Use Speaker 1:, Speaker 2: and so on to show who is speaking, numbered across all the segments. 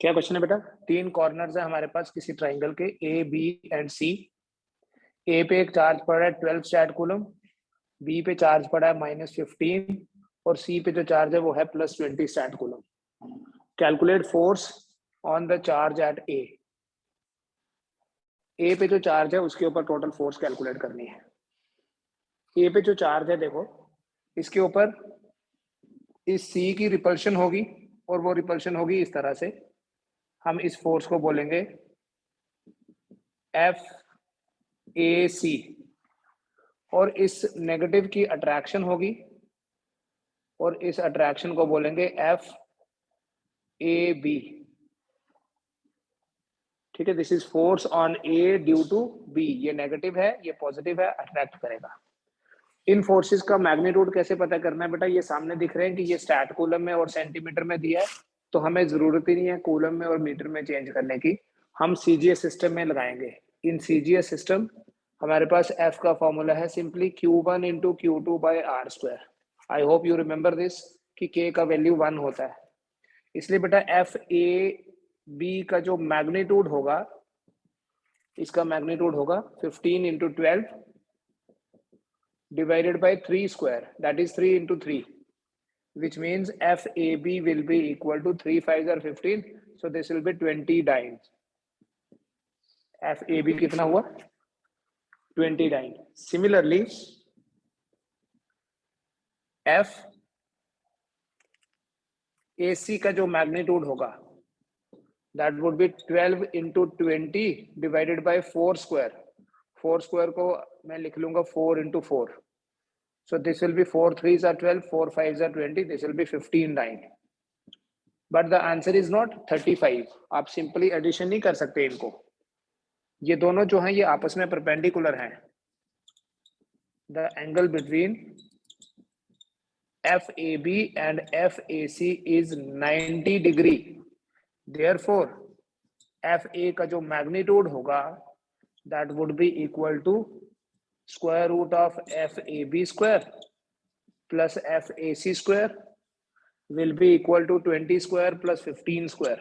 Speaker 1: क्या क्वेश्चन है बेटा? तीन कॉर्नर्स है हमारे पास किसी ट्राइंगल के ए बी एंड सी। ए पे एक चार्ज पड़ा है 12 स्टैट कूलम, बी पे चार्ज पड़ा है -15 और सी पे जो चार्ज है वो है +20 stat coulomb. Calculate force on the charge at A. A पे जो चार्ज है उसके ऊपर टोटल फोर्स कैलकुलेट करनी है। ए पे जो चार्ज है देखो, इसके ऊपर इस सी की रिपल्शन होगी और वो रिपल्शन होगी इस तरह से। हम इस फोर्स को बोलेंगे एफ ए सी, और इस नेगेटिव की अट्रैक्शन होगी और इस अट्रैक्शन को बोलेंगे एफ ए बी। ठीक है, this is force on A due to B. ये नेगेटिव है, ये पॉजिटिव है, अट्रैक्ट करेगा। इन फोर्सेस का मैग्नीट्यूड कैसे पता करना है बेटा? ये सामने दिख रहे हैं कि ये स्टैट कूलम में और सेंटीमीटर में दिया है, तो हमें जरूरत ही नहीं है कूलम में और मीटर में चेंज करने की। हम सीजीएस सिस्टम में लगाएंगे। इन सीजीएस सिस्टम हमारे पास एफ का फॉर्मूला है simply Q1 into Q2/r²। I hope you remember this कि K का वैल्यू 1 होता है। इसलिए बेटा एफ ए बी का जो मैग्नीट्यूड होगा, इसका मैग्नीट्यूड होगा 15 into 12 divided by 3 square, that is 3 into 3, which means FAB will be equal to 3 5s are 15, so this will be 20 dynes. FAB कितना हुआ? 20 dyne. Similarly, FAC का जो मैग्नीट्यूड होगा, that would be 12 into 20 divided by 4 square. 4 square को मैं लिख लूंगा 4 into 4. So this will be 4 3s are 12, 4 5s are 20. This will be 15 dyne. But the answer is not 35. आप सिंपली एडिशन नहीं कर सकते इनको। ये दोनों जो हैं ये आपस में परपेंडिकुलर हैं। The angle between FAB and FAC is 90 degree. Therefore, FA का जो मैग्नीट्यूड होगा that would be equal to square root of FAB square plus FAC square will be equal to 20 square plus 15 square.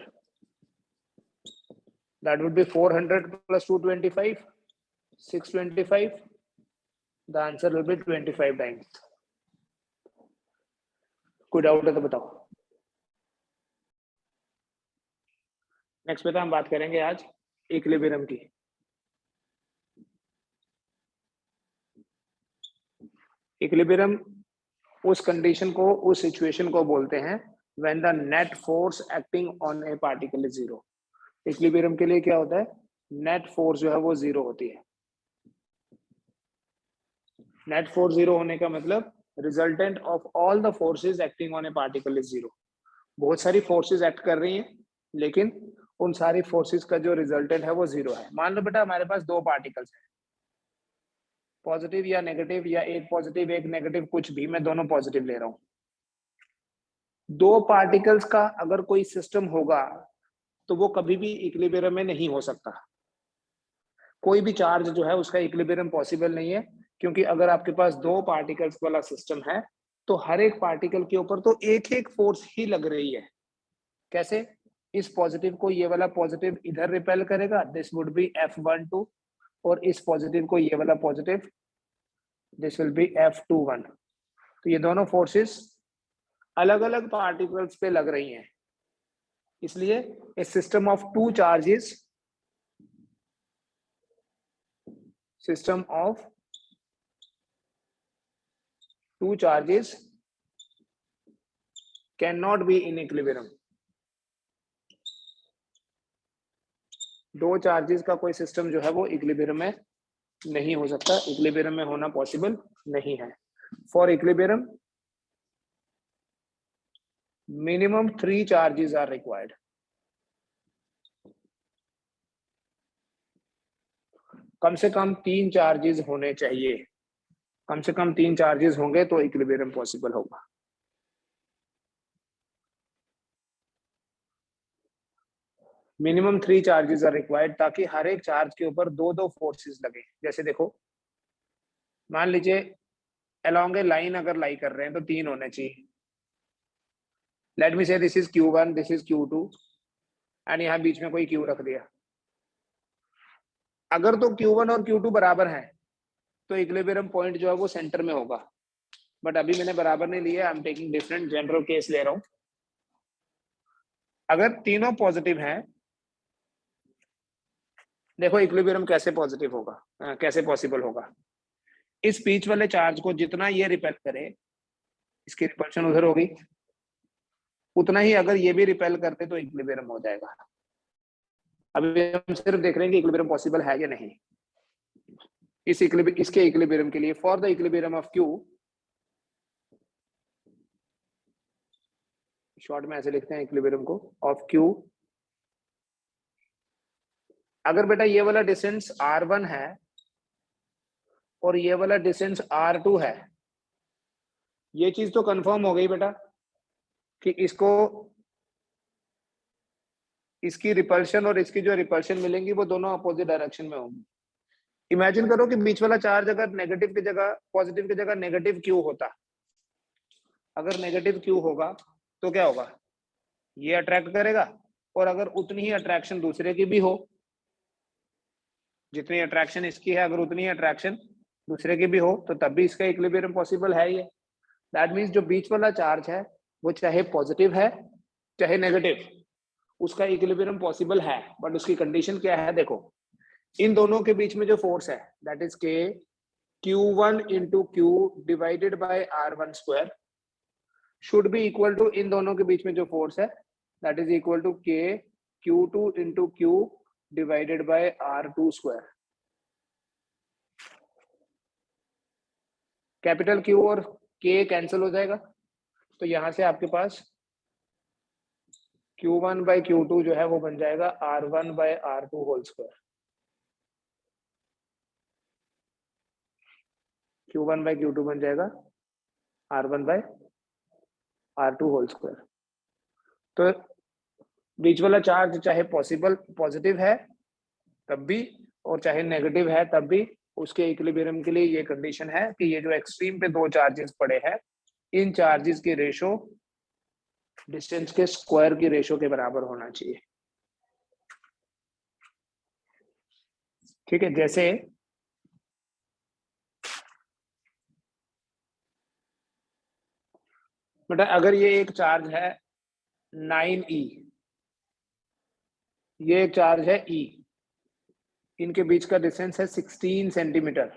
Speaker 1: That would be 400 plus 225, 625. The answer will be 25 times. कोई doubt है तो बताओ। Next बेटा हम बात करेंगे आज equilibrium की। इक्विलिब्रियम उस कंडीशन को, उस सिचुएशन को बोलते हैं when the net force acting on a particle is zero. Equilibrium के लिए क्या होता है? नेट फोर्स जो है वो जीरो होती है। नेट फोर्स जीरो होने का मतलब resultant of all the forces acting on A particle is zero. बहुत सारी फोर्सेस एक्ट कर रही हैं, लेकिन उन सारी फोर्सेस का जो रिजल्टेंट है वो जीरो है। मान लो बेटा हमारे पास दो पार्टिकल्स हैं, पॉजिटिव या नेगेटिव, या एक पॉजिटिव एक नेगेटिव, कुछ भी, मैं दोनों पॉजिटिव ले रहा हूं। दो पार्टिकल्स का अगर कोई सिस्टम होगा तो वो कभी भी इक्विलिब्रियम में नहीं हो सकता। कोई भी चार्ज जो है उसका इक्विलिब्रियम पॉसिबल नहीं है, क्योंकि अगर आपके पास दो पार्टिकल्स वाला सिस्टम है तो हर एक पार्टिकल के ऊपर तो एक एक फोर्स ही लग रही है। कैसे? इस पॉजिटिव को ये वाला पॉजिटिव इधर रिपेल करेगा, दिस वुड बी F12, और इस पॉजिटिव को ये वाला positive, this will B F21। तो ये दोनों फोर्सेस अलग अलग पार्टिकल्स पे लग रही हैं। इसलिए a system of two charges, system of two charges can not be in equilibrium. दो चार्जेस का कोई सिस्टम जो है वो इक्विलिब्रियम में नहीं हो सकता, इक्विलिब्रियम में होना पॉसिबल नहीं है। For equilibrium minimum 3 charges are required. कम से कम 3 चार्जेस होने चाहिए। कम से कम 3 चार्जेस होंगे तो इक्विलिब्रियम पॉसिबल होगा। मिनिमम 3 चार्जेस आर रिक्वायर्ड, ताकि हर एक चार्ज के ऊपर दो दो फोर्सेस लगे। जैसे देखो, मान लीजिए अलोंग ए लाइन अगर लाई कर रहे हैं तो 3 होने चाहिए। लेट मी से this is Q1, this is Q2, and यहाँ बीच में कोई Q रख दिया। अगर तो Q1 और Q2 बराबर हैं तो इक्विलिब्रियम पॉइंट जो है वो सेंटर में होगा, बट अभी मैंने बराबर नहीं लिया, I am taking different general case ले रहा हूं। अगर तीनों पॉजिटिव हैं, देखो इक्विलिब्रियम कैसे पॉजिटिव होगा, कैसे पॉसिबल होगा। इस बीच वाले चार्ज को जितना ये रिपेल करे, इसकी रिपल्शन उधर होगी, उतना ही अगर ये भी रिपेल करते तो इक्विलिब्रियम हो जाएगा। अभी हम सिर्फ देख रहे हैं कि इक्विलिब्रियम पॉसिबल है या नहीं। इसके इक्विलिब्रियम के लिए, for the equilibrium of Q, short में ऐसे लिखते हैं इक्विलिब्रियम को, ऑफ Q, अगर बेटा ये वाला डिस्टेंस R1 है और ये वाला डिस्टेंस R2 है, ये चीज तो कंफर्म हो गई बेटा कि इसकी रिपल्शन और इसकी जो रिपल्शन मिलेंगी वो दोनों अपोजिट डायरेक्शन में होंगी। इमेजिन करो कि बीच वाला चार्ज अगर नेगेटिव की जगह, पॉजिटिव की जगह नेगेटिव Q होता, अगर नेगेटिव Q होगा तो क्या होगा, ये अट्रैक्ट करेगा, और अगर उतनी ही अट्रैक्शन दूसरे की भी हो, जितनी अट्रैक्शन इसकी है अगर उतनी ही अट्रैक्शन दूसरे की भी हो, तो तब भी इसका इक्विलिब्रियम पॉसिबल है ये। दैट मीन्स जो बीच वाला चार्ज है वो चाहे पॉजिटिव है चाहे नेगेटिव, उसका इक्विलिब्रियम पॉसिबल है, बट उसकी कंडीशन क्या है, देखो इन दोनों के बीच में जो फोर्स है that is K Q1 into Q divided by R1 square should be equal to, इन दोनों के बीच में जो फोर्स है that is equal to K Q2 into Q divided by R2 square. Capital Q और K कैंसिल हो जाएगा, तो यहां से आपके पास Q1 बाय Q2 जो है वो बन जाएगा R1 bye R2 whole square. Q1 bye Q2 बन जाएगा R1 bye R2 whole square. तो बीच वाला चार्ज चाहे पॉजिटिव है तब भी और चाहे नेगेटिव है तब भी, उसके इक्विलिब्रियम के लिए ये कंडीशन है कि ये जो एक्सट्रीम पे दो चार्जेस पड़े हैं, इन चार्जेस के रेशो डिस्टेंस के स्क्वायर की रेशो के बराबर होना चाहिए। ठीक है, जैसे बेटा अगर ये एक चार्ज है 9e, ये एक चार्ज है E, इनके बीच का डिस्टेंस है 16 सेंटीमीटर,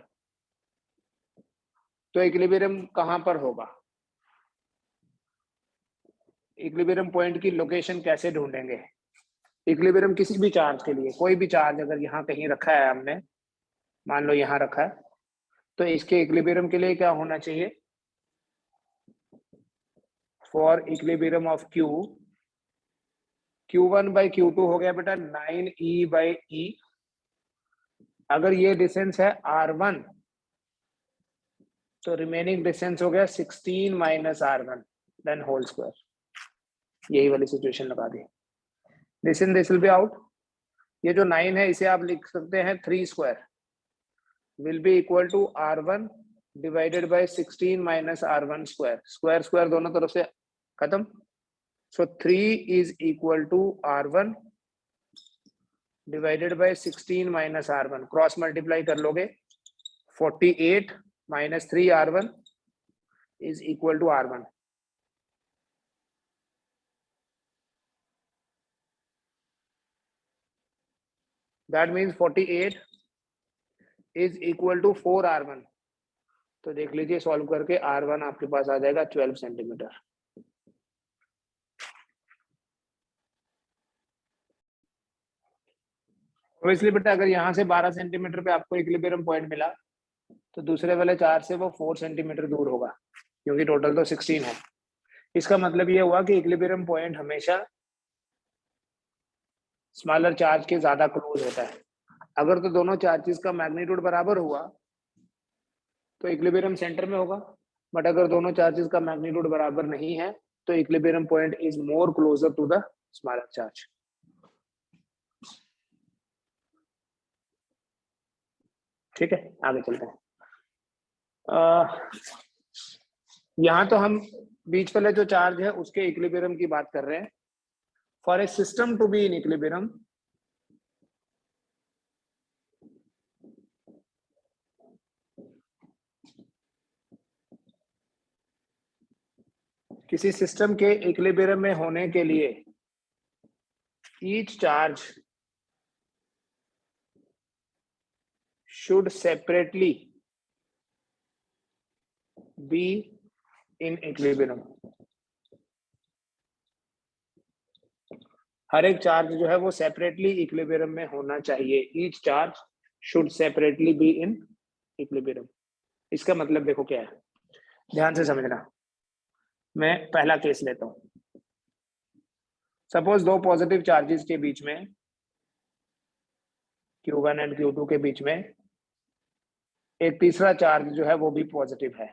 Speaker 1: तो इक्विलिब्रियम कहां पर होगा, इक्विलिब्रियम पॉइंट की लोकेशन कैसे ढूंढेंगे। इक्विलिब्रियम किसी भी चार्ज के लिए, कोई भी चार्ज अगर यहाँ कहीं रखा है हमने, मान लो यहाँ रखा है, तो इसके इक्विलिब्रियम के लिए क्या होना चाहिए, for equilibrium of Q, Q1 by Q2 हो गया बेटा 9e बाई E, अगर ये डिस्टेंस है R1 तो रिमेनिंग डिस्टेंस हो गया 16 minus R1 then whole square. यही वाली सिचुएशन लगा दी, this in this will be out. ये जो 9 है इसे आप लिख सकते हैं 3 square will be equal to R1 divided by 16 minus R1 square, square square दोनों तरफ से खत्म, so 3 is equal to R1 divided by 16 minus R1, cross multiply कर लोगे 48 minus 3 R1 is equal to R1। That means 48 is equal to 4 R1, तो देख लीजिए solve करके R1 आपके पास आ जाएगा 12 सेंटीमीटर। इसलिए बेटा अगर यहाँ से 12 सेंटीमीटर पे आपको इक्विलिब्रियम पॉइंट मिला तो दूसरे वाले चार्ज से वो 4 सेंटीमीटर दूर होगा, क्योंकि टोटल तो 16 है। इसका मतलब ये हुआ कि इक्विलिब्रियम पॉइंट हमेशा स्मॉलर चार्ज के ज्यादा क्लोज होता है। अगर तो दोनों चार्जेस का मैग्नीट्यूड बराबर हुआ तो इक्विलिब्रियम सेंटर में होगा, बट अगर दोनों चार्जेस का मैग्नीट्यूड बराबर नहीं है तो equilibrium point is more closer to the smaller charge. ठीक है, आगे चलते हैं। यहाँ तो हम बीच वाले जो चार्ज है उसके इक्विलिब्रियम की बात कर रहे हैं। For a system to be in equilibrium, किसी सिस्टम के इक्विलिब्रियम में होने के लिए each charge should separately be in equilibrium. हर एक चार्ज जो है वो सेपरेटली इक्विलिब्रियम में होना चाहिए. Each charge should separately B in equilibrium. इसका मतलब देखो क्या है, ध्यान से समझना. मैं पहला केस लेता हूं. सपोज दो पॉजिटिव चार्जेस के बीच में, Q1 एंड Q2 के बीच में एक तीसरा चार्ज जो है वो भी पॉजिटिव है.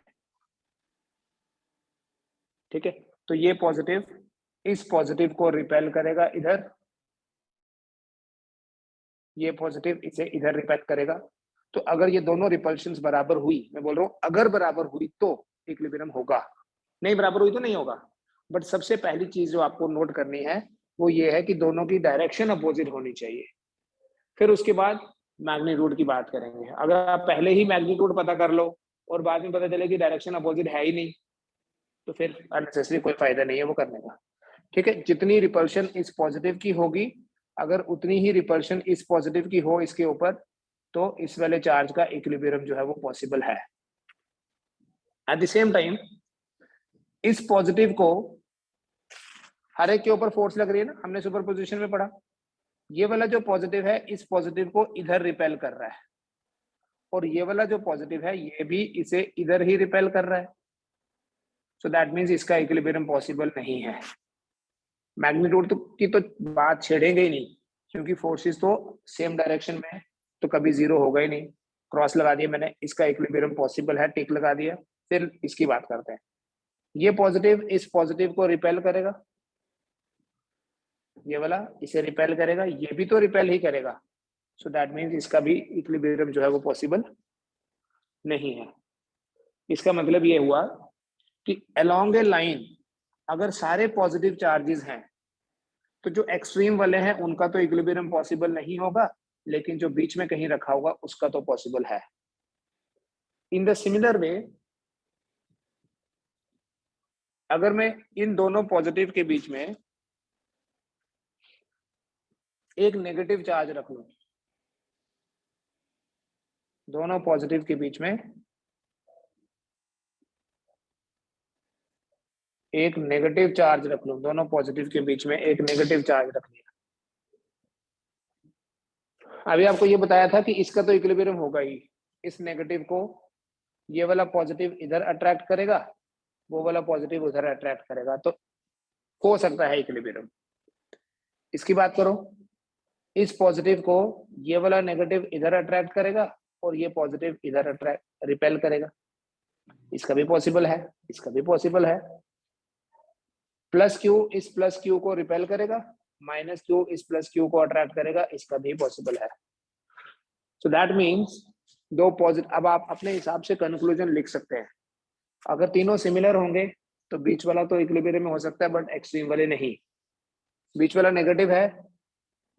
Speaker 1: ठीक है, तो ये पॉजिटिव इस पॉजिटिव को रिपेल करेगा इधर, ये पॉजिटिव इसे इधर रिपेल करेगा. तो अगर ये दोनों रिपल्शंस बराबर हुई, मैं बोल रहा हूं अगर बराबर हुई तो इक्विलिब्रियम होगा, नहीं बराबर हुई तो नहीं होगा. बट सबसे पहली चीज जो आपको नोट करनी है वो ये है कि दोनों की डायरेक्शन अपोजिट होनी चाहिए. फिर उसके बाद मैग्नीट्यूड की बात करेंगे. अगर आप पहले ही मैग्नीट्यूड पता कर लो और बाद में पता चले कि डायरेक्शन अपोजिट है ही नहीं, तो फिर अननेसेसरी कोई फायदा नहीं है वो करने का. ठीक है, जितनी रिपल्शन इस पॉजिटिव की होगी, अगर उतनी ही रिपल्शन इस पॉजिटिव की हो इसके ऊपर, तो इस वाले चार्ज का इक्विलिब्रियम जो है वो पॉसिबल है. एट द सेम टाइम इस पॉजिटिव को हर एक के ऊपर फोर्स लग रही है ना, हमने सुपरपोजिशन में पढ़ा. ये वाला जो पॉजिटिव है इस पॉजिटिव को इधर रिपेल कर रहा है, और ये वाला जो पॉजिटिव है ये भी इसे इधर ही रिपेल कर रहा है. सो दैट मीन्स इसका इक्विलिब्रियम पॉसिबल नहीं है. मैग्नीट्यूड की तो बात छेड़ेंगे ही नहीं, क्योंकि फोर्सेस तो सेम डायरेक्शन में है, तो कभी जीरो होगा ही नहीं. क्रॉस लगा दिया मैंने, इसका इक्विलिब्रियम पॉसिबल है, टिक लगा दिया. फिर इसकी बात करते हैं. ये पॉजिटिव इस पॉजिटिव को रिपेल करेगा, ये वाला इसे रिपेल करेगा, ये भी तो रिपेल ही करेगा. सो दैट मीन्स इसका भी इक्विलिब्रियम जो है वो पॉसिबल नहीं है. इसका मतलब ये हुआ कि अलोंग ए लाइन अगर सारे पॉजिटिव चार्जेस हैं तो जो एक्सट्रीम वाले हैं उनका तो इक्विलिब्रियम पॉसिबल नहीं होगा, लेकिन जो बीच में कहीं रखा होगा उसका तो पॉसिबल है. इन द सिमिलर वे, अगर मैं इन दोनों पॉजिटिव के बीच में एक नेगेटिव चार्ज रख लूं, दोनों पॉजिटिव के बीच में एक नेगेटिव चार्ज रख लूं, दोनों पॉजिटिव के बीच में एक नेगेटिव चार्ज रख लिया. अभी आपको ये बताया था कि इसका तो इक्विलिब्रियम होगा ही. इस नेगेटिव को ये वाला पॉजिटिव इधर अट्रैक्ट करेगा, वो वाला पॉजिटिव उधर अट्रैक्ट करेगा, तो हो सकता है इक्विलिब्रियम. इसकी बात करो, इस पॉजिटिव को ये वाला नेगेटिव इधर अट्रैक्ट करेगा और ये पॉजिटिव इधर अट्रैक्ट रिपेल करेगा. इसका भी पॉसिबल है, इसका भी पॉसिबल है. प्लस क्यू इस प्लस क्यू को रिपेल करेगा, माइनस क्यू इस प्लस क्यू को अट्रैक्ट करेगा, इसका भी पॉसिबल है. सो दैट मीन्स दो पॉजिटिव, अब आप अपने हिसाब से कंक्लूजन लिख सकते हैं. अगर तीनों सिमिलर होंगे तो बीच वाला तो इक्विलिब्रियम में हो सकता है, बट एक्सट्रीम वाले नहीं. बीच वाला नेगेटिव है,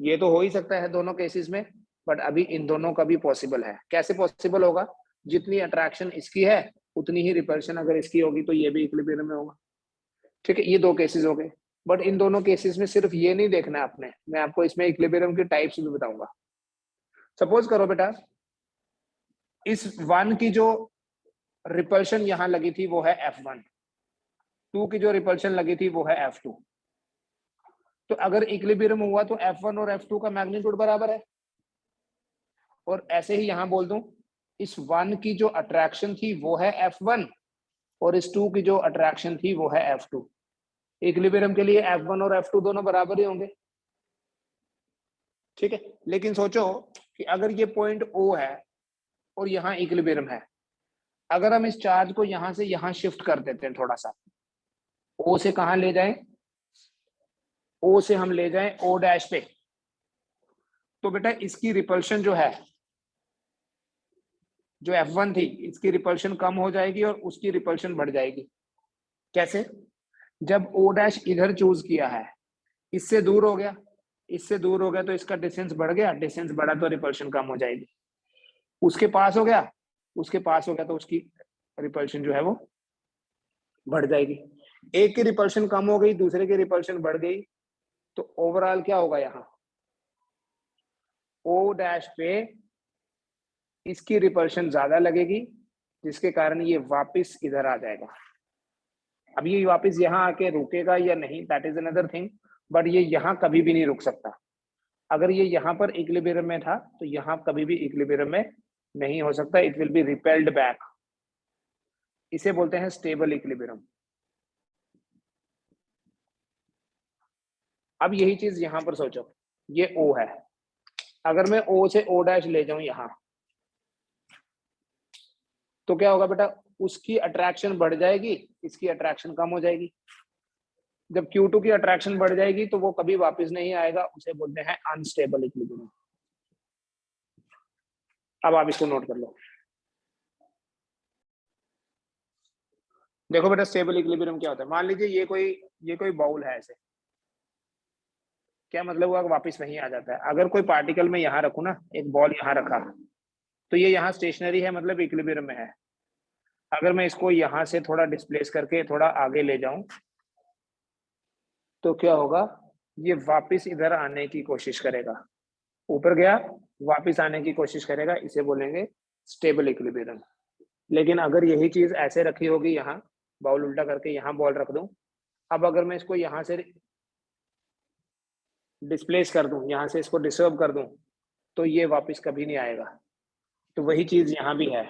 Speaker 1: ये तो हो ही सकता है दोनों केसेस में, बट अभी इन दोनों का भी पॉसिबल है. कैसे पॉसिबल होगा? जितनी अट्रैक्शन इसकी है उतनी ही रिपल्शन अगर इसकी होगी तो ये भी इक्विलिब्रियम में होगा. ठीक है, ये दो केसेस हो गए. बट इन दोनों केसेस में सिर्फ ये नहीं देखना है आपने, मैं आपको इसमें इक्विलिब्रियम की टाइप्स भी बताऊंगा. सपोज करो बेटा, इस 1 की जो रिपल्शन यहां लगी थी वो है F1, 2 की जो रिपल्शन लगी थी वो है F2. तो अगर इक्विलिब्रियम हुआ तो F1 और F2 का मैग्नीट्यूड बराबर है. और ऐसे ही यहां बोल दूं, इस 1 की जो अट्रैक्शन थी वो है F1 और इस 2 की जो अट्रैक्शन थी वो है F2. इक्विलिब्रियम के लिए F1 और F2 दोनों बराबर ही होंगे. ठीक है, लेकिन सोचो कि अगर ये पॉइंट O है और यहाँ इक्विलिब्रियम है, अगर हम इस चार्ज को यहां से यहां शिफ्ट कर देते हैं थोड़ा सा, O से कहां ले जाएं, O से हम ले जाएं O डैश पे, तो बेटा इसकी रिपल्शन जो है, जो F1 थी इसकी रिपल्शन कम हो जाएगी और उसकी रिपल्शन बढ़ जाएगी. कैसे? जब O डैश इधर चूज किया है, इससे दूर हो गया, इससे दूर हो गया तो इसका डिस्टेंस बढ़ गया, डिस्टेंस बढ़ा तो रिपल्शन कम हो जाएगी। उसके पास हो गया, उसके पास हो गया तो उसकी रिपल्शन जो है वो बढ़ जाएगी। एक की रिपल्शन कम हो गई, दूसरे की रिपल्शन बढ़ गई, तो ओवरऑल क्या होगा, यहाँ ओ डैश पे इसकी रिपल्शन ज्यादा लगेगी, जिसके कारण ये वापस इधर आ जाएगा। अब ये वापस यहाँ आके रुकेगा या नहीं, that is another thing, but ये यहाँ कभी भी नहीं रुक सकता। अगर ये यहाँ पर इक्विलिब्रियम में था तो यहाँ कभी भी इक्विलिब्रियम में नहीं हो सकता, it will B repelled back. इसे बोलते हैं स्टेबल इक्विलिब्रियम। अब यही चीज यहाँ पर सोचो, ये O है, अगर मैं O से O डैश ले जाऊं यहाँ, तो क्या होगा बेटा, उसकी अट्रैक्शन बढ़ जाएगी, इसकी अट्रैक्शन कम हो जाएगी। जब Q2 की अट्रैक्शन बढ़ जाएगी तो वो कभी वापस नहीं आएगा, उसे बोलते हैं अनस्टेबल इक्विलिब्रियम। अब आप इसको नोट कर लो। देखो बेटा, स्टेबल इक्विलिब्रियम क्या होता है, मान लीजिए ये कोई बाउल है ऐसे, क्या मतलब हुआ, वापस वहीं आ जाता है। अगर कोई पार्टिकल में यहाँ रखूं ना, एक बॉल यहाँ रखा, तो ये यहाँ स्टेशनरी है, मतलब इक्विलिब्रियम में है। अगर मैं इसको यहाँ से थोड़ा डिस्प्लेस करके थोड़ा आगे ले जाऊं, तो क्या होगा, ये वापस इधर आने की कोशिश करेगा, ऊपर गया वापस आने की कोशिश करेगा, इसे बोलेंगे स्टेबल इक्विलिब्रियम। लेकिन अगर यही चीज ऐसे रखी होगी, यहाँ बाउल उल्टा करके यहाँ बॉल रख दूं, अब अगर मैं इसको यहाँ से डिस्प्लेस कर दूं, यहाँ से इसको डिस्टर्ब कर दूं, तो ये वापस कभी नहीं आएगा। तो वही चीज यहाँ भी है,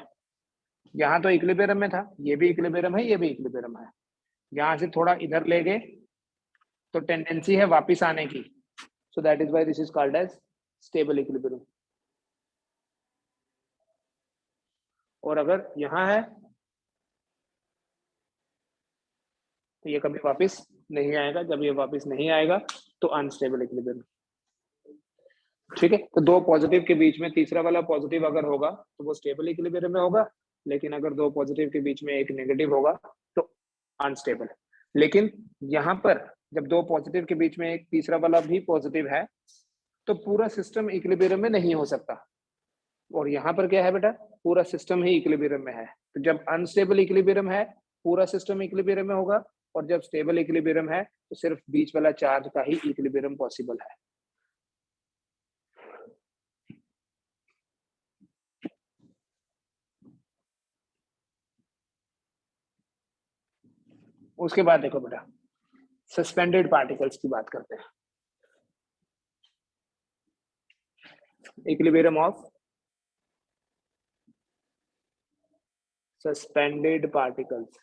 Speaker 1: यहाँ तो इक्विलिब्रियम में था, ये भी इक्विलिब्रियम है, ये भी इक्विलिब्रियम है। यहाँ से थोड़ा इधर ले गए तो टेंडेंसी है वापस आने की, so that is why this is called as stable equilibrium. और अगर यहाँ है तो ये कभी वापस नहीं आएगा, जब ये वापस नहीं आएगा तो अनस्टेबल इक्विलिब्रियम। ठीक है, तो दो पॉजिटिव के बीच में तीसरा वाला पॉजिटिव अगर होगा तो वो स्टेबल इक्विलिब्रियम में होगा, लेकिन अगर दो पॉजिटिव के बीच में एक नेगेटिव होगा तो अनस्टेबल। लेकिन यहाँ पर जब दो पॉजिटिव के बीच में एक तीसरा वाला भी पॉजिटिव है, तो पूरा सिस्टम इक्विलिब्रियम में नहीं हो सकता। और यहाँ पर क्या है बेटा, पूरा सिस्टम ही इक्विलिब्रियम में है। तो जब अनस्टेबल इक्विलिब्रियम है, पूरा सिस्टम इक्विलिब्रियम में होगा, और जब स्टेबल इक्विलिब्रियम है तो सिर्फ बीच वाला चार्ज का ही इक्विलिब्रियम पॉसिबल है। उसके बाद देखो बेटा, सस्पेंडेड पार्टिकल्स की बात करते हैं। Equilibrium of suspended particles.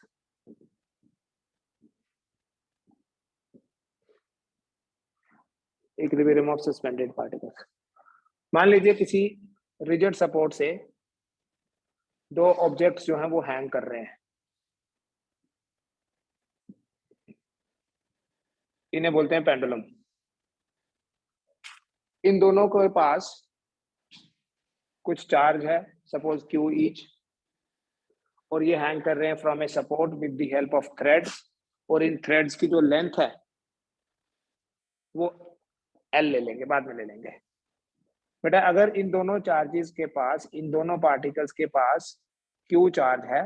Speaker 1: Equilibrium of suspended particles, मान लीजिए किसी रिजिड सपोर्ट से दो ऑब्जेक्ट्स जो हैं वो हैंग कर रहे हैं, इन्हें बोलते हैं पेंडुलम। इन दोनों के पास कुछ चार्ज है, सपोज Q ईच, और ये हैंग कर रहे हैं from a support with the help of threads, और इन थ्रेड्स की जो लेंथ है वो L ले लेंगे, बाद में ले लेंगे। बेटा अगर इन दोनों चार्जेस के पास, इन दोनों पार्टिकल्स के पास Q चार्ज है,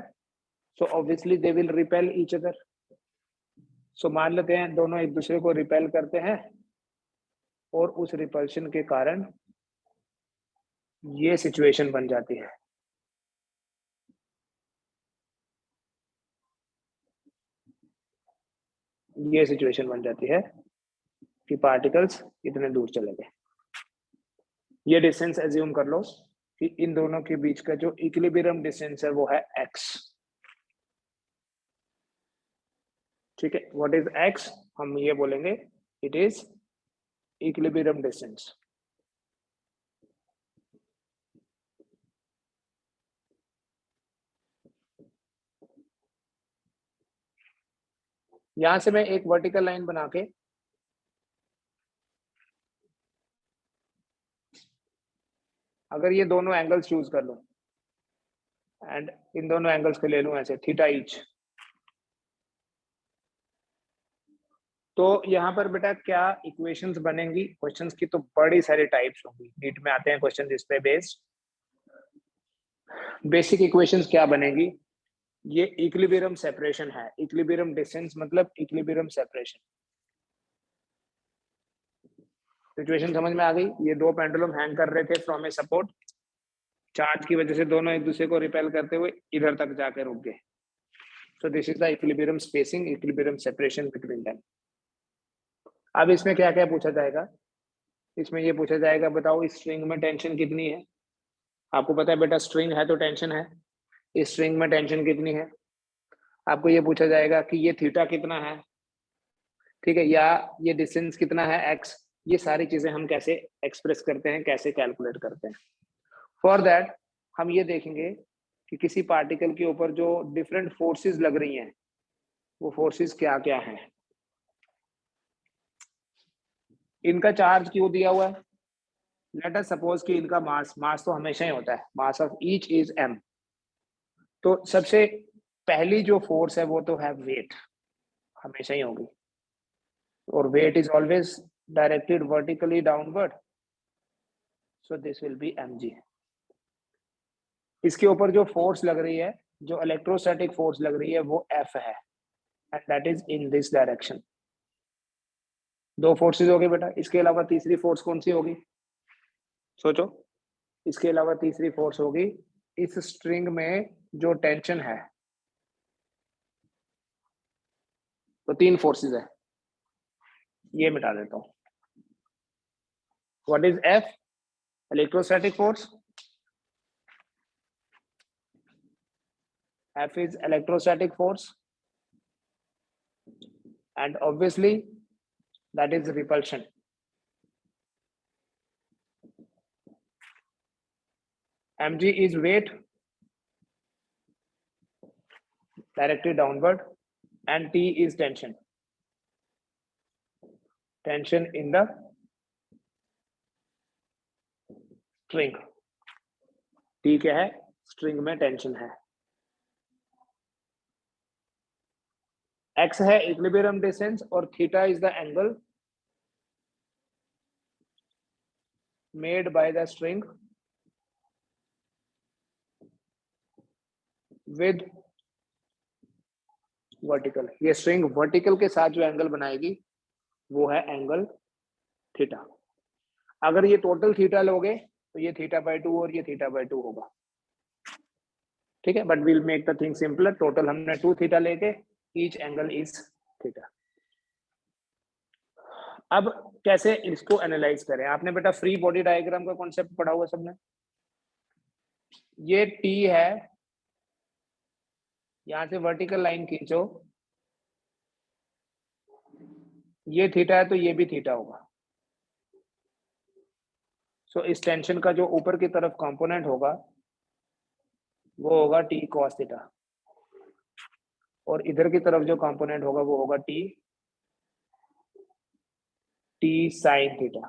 Speaker 1: so obviously they will repel each other. So मान लेते हैं दोनों एक दूसरे को रिपेल करते हैं, और उस रिपल्शन के कारण ये सिचुएशन बन जाती है। ये सिचुएशन बन जाती है कि पार्टिकल्स इतने दूर चले गए। ये डिस्टेंस एज्यूम कर लो कि इन दोनों के बीच का जो इक्विलिब्रियम डिस्टेंस है वो है x। ठीक है, व्हाट इज x, हम ये बोलेंगे इट इज इक्विलिब्रियम डिस्टेंस। यहां से मैं एक वर्टिकल लाइन बना के अगर ये दोनों एंगल्स चूज कर लूं, एंड इन दोनों एंगल्स को ले लूं ऐसे थीटा ईच, तो यहाँ पर बेटा क्या इक्वेशंस बनेंगी? क्वेश्चंस की तो बड़ी सारी टाइप्स होंगी, नीट में आते हैं क्वेश्चन इस पे बेस्ड। बेसिक इक्वेशंस क्या बनेगी? ये इक्विलिब्रियम सेपरेशन है, इक्विलिब्रियम डिस्टेंस मतलब इक्विलिब्रियम सेपरेशन। सिचुएशन समझ में आ गई? ये दो पेंडुलम हैंग कर रहे थे फ्रॉम ए सपोर्ट, चार्ज की वजह से दोनों एक दूसरे को रिपेल करते हुए इधर तक जाकर रुक गए। So this is the equilibrium spacing, equilibrium separation between them. अब इसमें क्या क्या पूछा जाएगा? इसमें ये पूछा जाएगा बताओ इस स्ट्रिंग में टेंशन कितनी है? आपको पता है बेटा स्ट्रिंग है तो टेंशन है, इस स्ट्रिंग में टेंशन कितनी है? आपको ये पूछा जाएगा कि ये थीटा कितना है, ठीक है, या ये डिस्टेंस कितना है एक्स। ये सारी चीजें हम कैसे एक्सप्रेस करते हैं, कैसे कैलकुलेट करते हैं। फॉर दैट हम ये देखेंगे कि किसी पार्टिकल के ऊपर जो डिफरेंट फोर्सेस लग रही हैं वो फोर्सेस क्या क्या हैं। इनका चार्ज क्यों दिया हुआ है? लेट अस सपोज कि इनका मास तो हमेशा ही होता है, mass of each is m। तो सबसे पहली जो फोर्स है वो तो है वेट, हमेशा ही होगी, और weight is always directed vertically downward, so this will be mg। इसके ऊपर जो फोर्स लग रही है, जो इलेक्ट्रोस्टैटिक फोर्स लग रही है वो F है, and that is in this direction. दो फोर्सेस हो गए बेटा, इसके अलावा तीसरी फोर्स कौन सी होगी? सोचो, इसके अलावा तीसरी फोर्स होगी इस स्ट्रिंग में जो टेंशन है। तो तीन फोर्सेस है, ये मिटा देता हूं। What is F? Electrostatic force. F is electrostatic force, and obviously that is repulsion. Mg is weight directed downward, and T is tension. Tension in the string. T क्या है? स्ट्रिंग में टेंशन है। X है equilibrium distance और theta is the angle made by the string with vertical. ये string vertical के साथ जो एंगल बनाएगी वो है एंगल थीटा। अगर ये टोटल थीटा लोगे तो ये θ/2 और ये θ/2 होगा, ठीक है, but will make the thing simpler. Total हमने 2 थीटा लेके ईच एंगल इज थीटा। अब कैसे इसको एनालाइज करें? आपने बेटा फ्री बॉडी डायग्राम का कॉन्सेप्ट पढ़ा हुआ सबने। ये टी है, यहां से वर्टिकल लाइन खींचो, ये थीटा है तो ये भी थीटा होगा। सो इस टेंशन का जो ऊपर की तरफ कंपोनेंट होगा वो होगा टी कॉस थीटा, और इधर की तरफ जो कंपोनेंट होगा वो होगा टी साइन थीटा,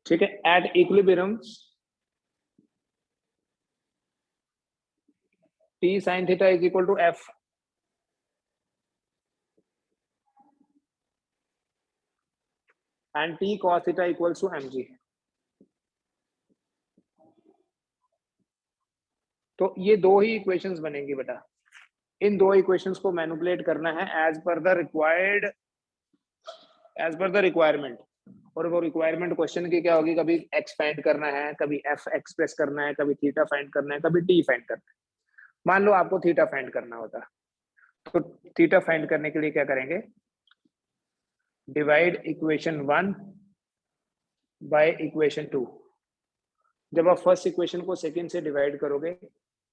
Speaker 1: ठीक है। At equilibrium T sine theta is equal to F, and T cos theta equals to mg। तो ये दो ही इक्वेशंस बनेंगी बेटा। इन दो इक्वेशंस को मैनिपुलेट करना है एज पर द रिक्वायरमेंट। और वो रिक्वायरमेंट क्वेश्चन की क्या होगी? कभी x फाइंड करना है, कभी f एक्सप्रेस करना है, कभी थीटा फाइंड करना है, कभी t फाइंड करना है। मान लो आपको थीटा फाइंड करना होता, तो थीटा फाइंड करने के लिए क्या करेंगे? Divide equation 1 by equation 2। जब आप फर्स्ट इक्वेशन को सेकंड से डिवाइड करोगे,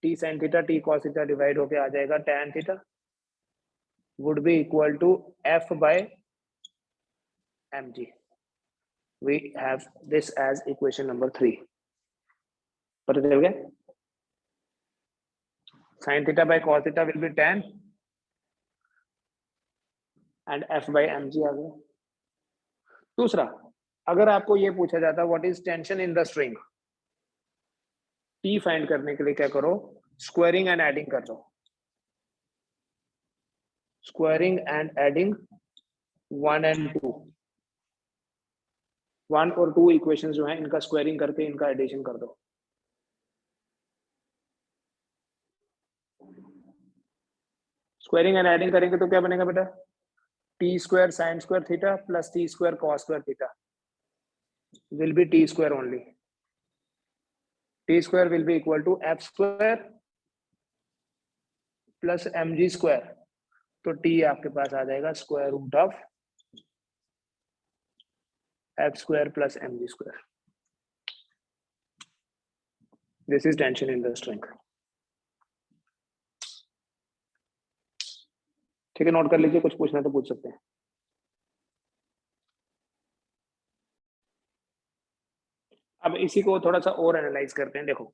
Speaker 1: T sine theta T cos theta divide होके आ जाएगा tan theta would be equal to f by mg. We have this as equation number 3. पता चल गया? sin theta by cos theta will be tan and f by mg आ गया। दूसरा, अगर आपको ये पूछा जाता what is tension in the string, T find करने के लिए क्या करो? स्क्वायरिंग एंड एडिंग कर दो। स्क्वायरिंग एंड एडिंग 1 and 2, 1 और 2 इक्वेशन जो है इनका स्क्वायरिंग करके इनका एडिशन कर दो। स्क्वायरिंग एंड एडिंग करेंगे तो क्या बनेगा बेटा, T square sine square theta plus T square cos square theta will be T square only. T square will be equal to F square plus M G square, तो T आपके पास आ जाएगा square root of F square plus M G square. This is tension in the string. ठीक है, note कर लीजिए, कुछ पूछना तो पूछ सकते हैं। अब इसी को थोड़ा सा और एनालाइज करते हैं। देखो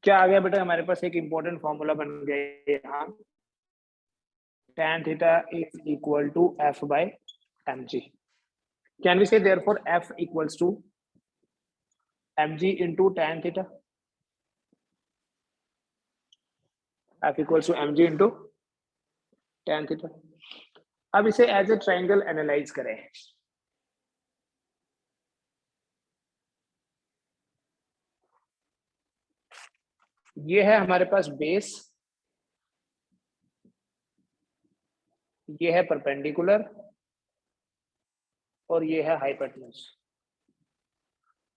Speaker 1: क्या आ गया बेटा, हमारे पास एक इंपॉर्टेंट फॉर्मूला बन गया यहाँ, tan theta is equal to f by mg. Can we say therefore f equals to mg into tan theta? f equals to mg into tan theta. अब इसे एज ए ट्राइंगल एनालाइज करें। ये है हमारे पास base, ये है perpendicular और ये है हाइपोटेन्यूज।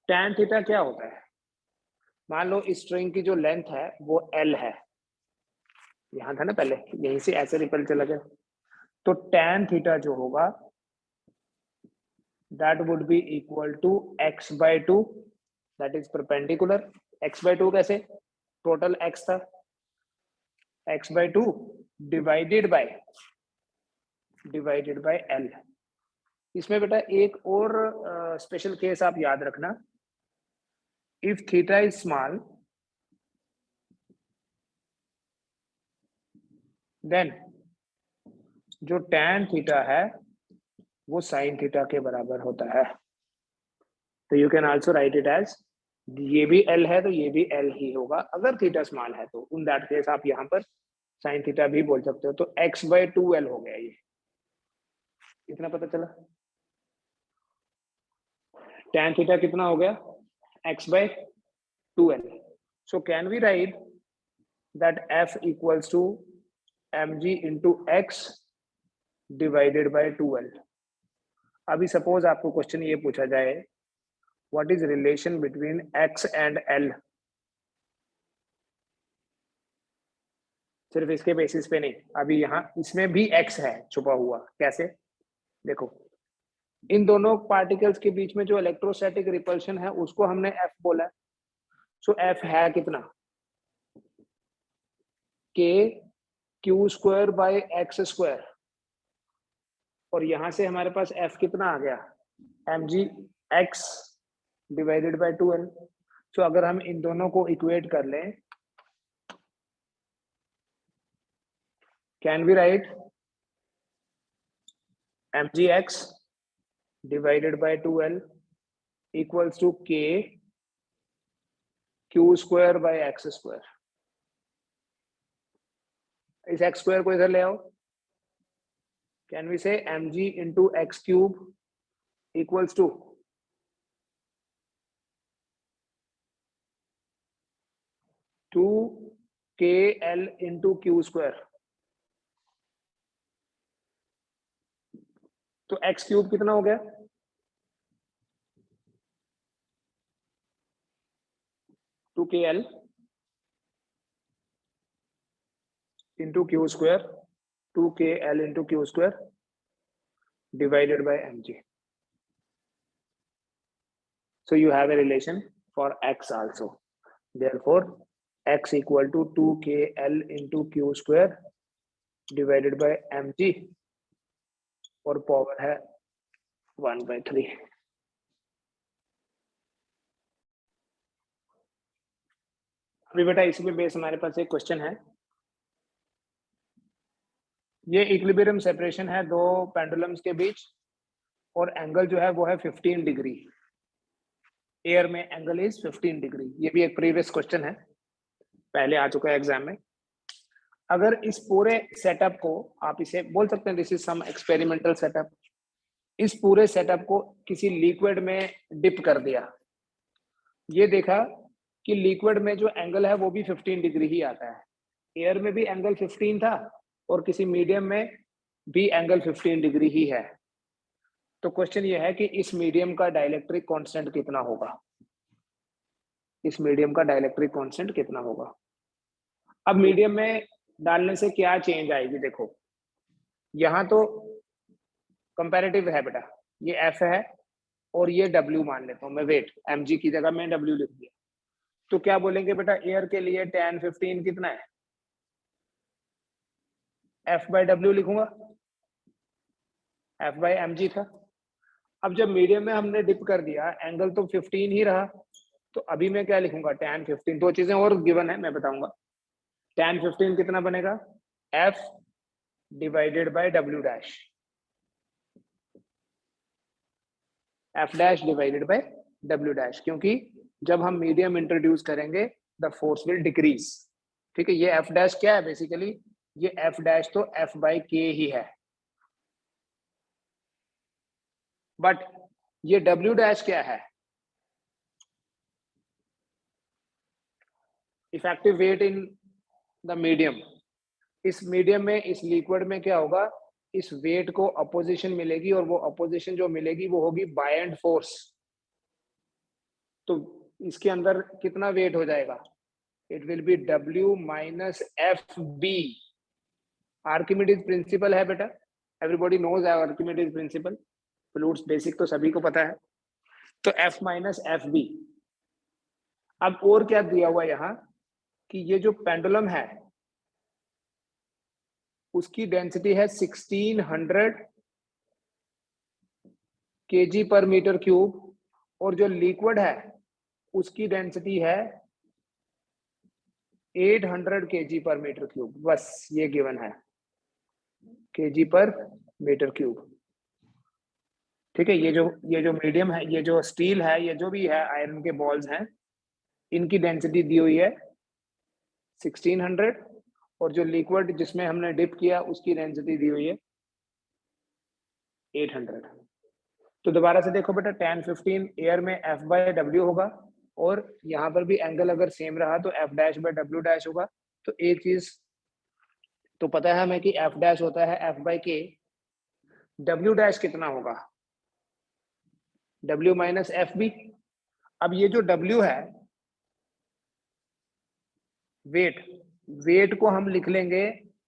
Speaker 1: tan थीटा क्या होता है, मान लो इस स्ट्रिंग की जो लेंथ है वो L है, यहां था ना पहले, यहीं से ऐसे रिपल चला गया, तो tan थीटा जो होगा that would be equal to x by 2, that is perpendicular। x by 2 कैसे, टोटल x था, x by 2 divided by L। इसमें बेटा एक और स्पेशल केस आप याद रखना, if theta is small then जो tan थीटा है वो साइन थीटा के बराबर होता है। तो you can also write it as, ये भी L है तो ये भी L ही होगा, अगर थीटा स्मॉल है तो इन दैट केस आप यहाँ पर साइन थीटा भी बोल सकते हो। तो x by 2L हो गया, ये इतना पता चला। tan थीटा कितना हो गया, x by 2L। So can we write that f equals to mg into x divided by 2L। अभी सपोज आपको क्वेश्चन ये पूछा जाए, what is relation between x and L, सिर्फ इसके बेसिस पे नहीं, अभी यहाँ इसमें भी x है छुपा हुआ, कैसे, देखो इन दोनों पार्टिकल्स के बीच में जो इलेक्ट्रोस्टैटिक रिपल्शन है उसको हमने F बोला है। सो F है कितना, k q square by x square, और यहां से हमारे पास F कितना आ गया, mg x divided by 2L। सो अगर हम इन दोनों को इक्वेट कर लें, can we write mg x divided by 2L equals to k q square by x square। इस x square को इधर ले आओ, can we say mg into x cube equals to two kl into q square। तो x cube कितना हो गया, two kl into q square, 2kl into q square divided by mg। So you have a relation for x also, therefore x equal to 2kl into q square divided by mg, और power है 1/3। अभी बेटा इसी पे base हमारे पास एक question है, ये इक्विलिब्रियम सेपरेशन है दो पेंडुलम्स के बीच, और एंगल जो है वो है 15 डिग्री, एयर में एंगल इज 15 डिग्री। ये भी एक प्रीवियस क्वेश्चन है, पहले आ चुका है एग्जाम में। अगर इस पूरे सेटअप को आप इसे बोल सकते हैं this is some experimental setup, इस पूरे सेटअप को किसी लिक्विड में डिप कर दिया, ये देखा कि लिक्विड में जो एंगल है वो भी 15 डिग्री ही आता है, एयर में भी एंगल 15 था और किसी मीडियम में भी एंगल 15 डिग्री ही है। तो क्वेश्चन ये है कि इस मीडियम का डाइलेक्ट्रिक कांस्टेंट कितना होगा, इस मीडियम का डाइलेक्ट्रिक कांस्टेंट कितना होगा। अब मीडियम में डालने से क्या चेंज आएगी, देखो यहां तो कंपैरेटिव है बेटा, ये एफ है और ये डब्ल्यू मान लेता हूं मैं, वेट mg की जगह मैं डब्ल्यू लिख दिया, तो क्या बोलेंगे बेटा एयर के लिए tan 15 कितना है, f बाय डब्ल्यू लिखूंगा, f बाय mg था। अब जब मीडियम में हमने डिप कर दिया एंगल तो 15 ही रहा, तो अभी मैं क्या लिखूंगा tan 15, दो चीजें और गिवन है मैं बताऊंगा, tan 15 कितना बनेगा f divided by W dash, f dash divided by W dash, क्योंकि जब हम मीडियम इंट्रोड्यूस करेंगे द फोर्स विल डिक्रीज। ठीक है, ये f डैश क्या है बेसिकली, ये f डैश तो f बाय k ही है, बट ये w डैश क्या है, effective weight in the medium. इस मीडियम में, इस लिक्विड में क्या होगा, इस वेट को अपोजिशन मिलेगी और वो अपोजिशन जो मिलेगी वो होगी बायएंड फोर्स। तो इसके अंदर कितना वेट हो जाएगा, it will be W minus F B. Archimedes principle है बेटा, everybody knows Archimedes principle, fluids basic तो सभी को पता है, तो F माइनस एफ बी। अब और क्या दिया हुआ यहाँ कि ये जो पेंडुलम है उसकी डेंसिटी है 1600 kg पर मीटर क्यूब और जो लिक्विड है उसकी डेंसिटी है 800 kg पर मीटर क्यूब, बस ये गिवन है kg पर मीटर क्यूब। ठीक है, ये जो मीडियम है, ये जो स्टील है, ये जो भी है आयरन के बॉल्स हैं, इनकी डेंसिटी दी हुई है 1600 और जो लिक्विड जिसमें हमने डिप किया उसकी डेंसिटी दी हुई है 800। तो दोबारा से देखो बेटा, tan 15 एयर में f बाय डब्ल्यू होगा और यहाँ पर भी एंगल अगर सेम रहा तो f dash by W dash होगा। तो एक चीज तो पता है हमें कि f डैश होता है f बाय के, w डैश कितना होगा w माइनस एफ बी। अब ये जो w है वेट, वेट को हम लिख लेंगे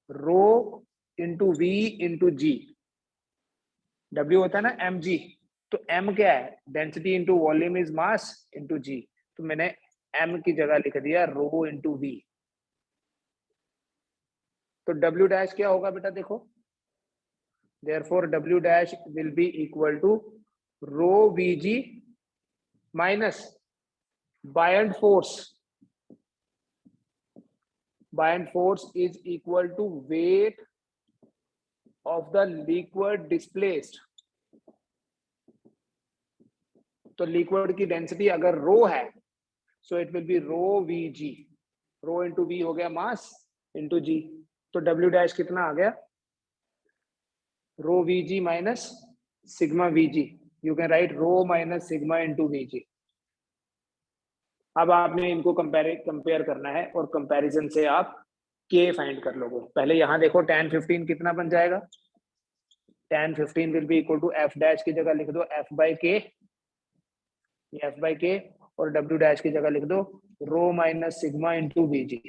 Speaker 1: rho into V into g, W होता है ना mg, तो m क्या है, density into volume is mass into g, तो मैंने m की जगह लिख दिया रो इंटू वी। तो W डैश क्या होगा बेटा, देखो therefore W dash will be equal to rho Vg minus buoyant force, buoyant force is equal to weight of the liquid displaced. तो लिक्विड की डेंसिटी अगर रो है so it will be rho Vg, rho into V हो गया मास into g, तो W dash कितना आ गया rho Vg minus sigma Vg, you can write rho minus sigma into Vg। अब आपने इनको कंपेयर करना है और कंपैरिजन से आप K फाइंड कर लोगे। पहले यहाँ देखो tan 15 कितना बन जाएगा, tan 15 will be equal to f dash की जगह लिख दो f by K, f by K, और W डैश की जगह लिख दो rho minus sigma into Vg।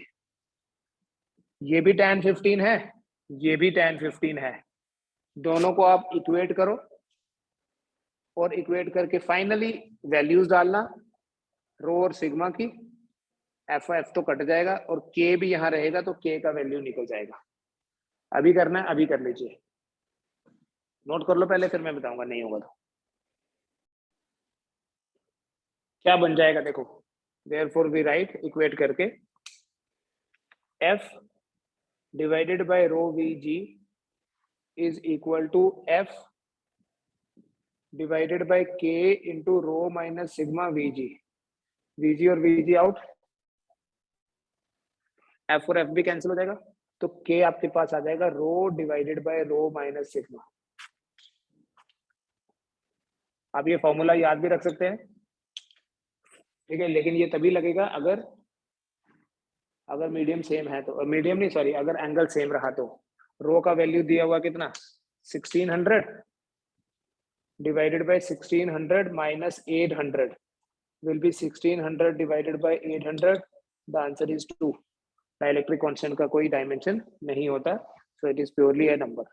Speaker 1: ये भी tan 15 है, ये भी tan 15 है, दोनों को आप इक्वेट करो और इक्वेट करके फाइनली वैल्यूज डालना रो और सिग्मा की, एफ तो कट जाएगा और के भी यहाँ रहेगा तो के का वैल्यू निकल जाएगा। अभी करना है, अभी कर लीजिए, नोट कर लो पहले फिर मैं बताऊंगा नहीं होगा तो क्या बन जाएगा। देखो देयरफॉर वी राइट इक्वेट करके F divided by rho Vg is equal to F divided by K into rho minus sigma Vg, Vg और Vg आउट, F और F भी कैंसिल हो जाएगा, तो के आपके पास आ जाएगा rho divided by rho minus sigma. आप ये फॉर्मूला याद भी रख सकते हैं, ठीक है, लेकिन ये तभी लगेगा अगर मीडियम सेम है तो, मीडियम नहीं सॉरी, अगर एंगल सेम रहा तो। रो का वैल्यू दिया हुआ कितना 1600 divided by 1600 minus 800 will be 1600 divided by 800. The answer is 2. Dielectric constant का कोई डायमेंशन नहीं होता, so it is purely a number.